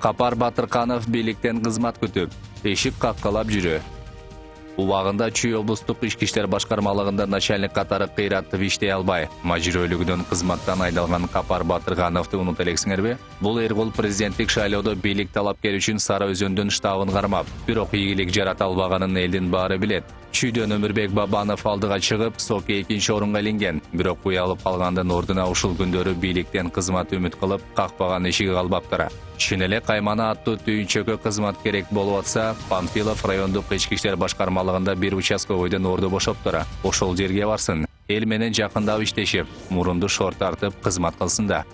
Капар Батырканов бийликтен кызмат күтүп, эшик каккалап жүрө. Убагында Чүй облустук ички иштер башкармалыгында начальник катары кыйраттып иштей албай, мажирөлүгүнөн кызматтан айдалган Капар Батыркановду унута элексиңерби? Бул Эргул президенттик шайлоодо бийлик талапкер үчүн Сара Өзөндүн штабын кармап, бирок ийгилик жарата албаганын элдин баары билет. Чүйдөн Өмүрбек Бабанов алдыга чыгып, Соки экинчи орунга илинген, бирок уялып калгандын ордуна ушул күндөрү бийликтен кызмат үмүт кылып, какпаган эшиги калбаптыр. Чын эле Каймана аттуу түйүнчөгө кызмат керек болуп атса, Панфилов райондук ички иштер башкармалыгында бир участковойдун орду бошоптур. Ошол жерге барсын, эл менен жакындап иштешип, мурунду шорт тартып кызмат кылсын да.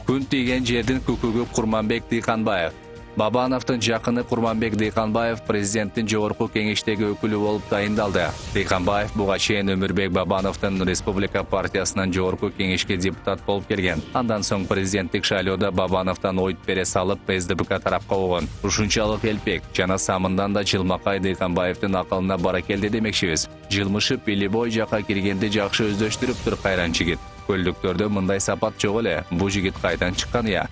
Күн тийген жердин күкүгү Курманбек Дыйканбаев. Бабановдун жакыны Курманбек Дыйканбаев президенттин жогорку кеңештеги өкүлү болуп дайындалды. Дыйканбаев буга чейин Өмүрбек Бабановдун Республика партиясынан жогорку кеңешке депутат болуп келген. Андан соң президенттик шайлоодо Бабановдон ойт бере салып, СДПК тарапка болгон. Ушунчалык элпек жана самындан да жылмакай Дыйканбаевдин акылына бара келди демекчибиз. Жылмышы Пилибой жака киргенди жакшы өздөштүрүптүр кайран жигит. Көлдүктөрдө мындай сапат жок эле. Бу жигит кайдан чыккан я?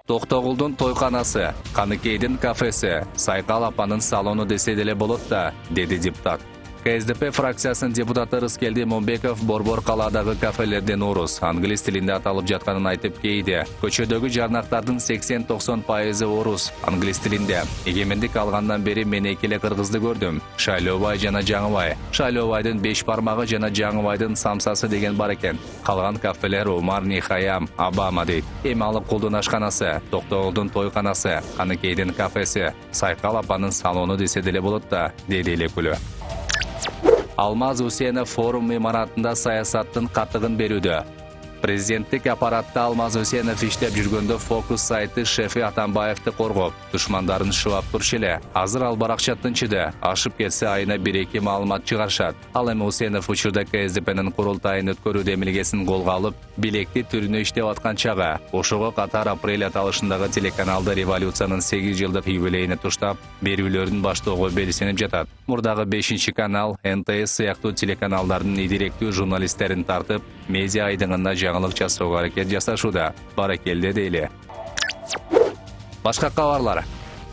Токтогулдун тойканасы, Каныкейдин кафеси, Сайкал апанын салону десе деле болот да, деди депутат. КСДП фракциясынын депутаты Рыскелди Момбеков Борбор калаадагы кафелерден орус, англис тилинде аталып жатканын айтып кейди. Көчөдөгү жарнактардын 80-90% орус, англис тилинде. Эгемендик алгандан бери мен эки эле кыргызды көрдүм. Шайлообай жана Жаңыбай. Шайлообайдын 5 бармагы жана Жаңыбайдын самсасы деген бар экен. Калган кафелер Умар, Нихаям, Обама дейт. Эми алып кулдун ашканасы, Токтогулдун тойканасы, Каныкейдин кафеси, Сайкал апанын салону десе деле болот да, деди эле күлү. Алмаз Усенов форум имаратында саясаттын катыгын берүүдө. Президенттик аппаратта Алмаз Усенов иштеп жүргөндө Фокус сайты шефи Атамбаевди коргоп, душмандарын шыбап турчу эле. Азыр ал баракчаттынчыда, ашып кетсе айына 1-2 маалымат чыгарышат. Ал эми Усенов учурда КСДПнын курултайын өткөрүү демилгесин колго алып, билекти түрүнө иштеп аткан чагы. Ошого катар апрель аталышындагы телеканалда революциянын 8 жылдык юбилейине туштап, берүүлөрүн баштоого белсенип жатат. Мурдагы 5-канал, НТС сыяктуу телеканалдардын идиректүү журналисттерин тартып, медиа айдыңында жаңылык жасоого аракет жасашууда. Баракелде дейли. Башка кабарлар.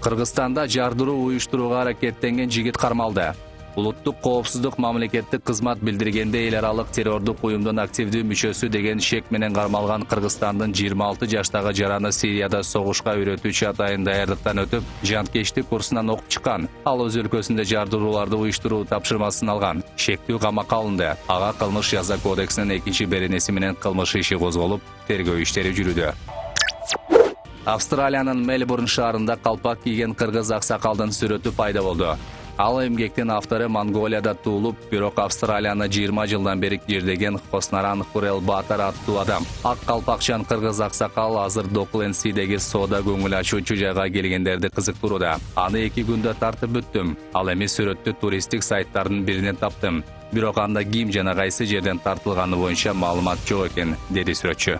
Кыргызстанда жардыруу уюштурууга аракеттенген жигит кармалды. Улуттук коопсуздук мамлекеттик кызмат билдиргенде эл аралык террордук уюмдун активдүү мүчөсү деген шек менен кармалган Кыргызстандын 26 жаштагы жараны Сирияда согушка үйрөтүүчү атайын даярдыктан өтүп, жанкечтик курсунан окуп чыккан. Ал өз өлкөсүндө жардырууларды уюштуруу тапшырмасын алган. Шектүү камакка алынды. Ага кылмыш жаза кодексинин 2-беренеси менен кылмыш иши козголуп, тергөө иштери жүрүүдө. Австралиянын Мельбурн шаарында калпак кийген кыргыз аксакалдын сүрөтү пайда болду. Ал эмгектин автору Монголияда туулуп, бирок Австралияны 20 жылдан бери жердеген Хоснаран Хурел Батар аттуу адам. Ак калпакчан кыргыз аксакал азыр Доклендсидеги соода көңүл ачуучу жайга келгендерди кызыктырууда. Аны 2 күндө тартып бүттүм. Ал эми сүрөттү туристтик сайттардын биринен таптым. Бирок анда ким жана кайсы жерден тартылганы боюнча маалымат жок экен, деди сүрөтчү.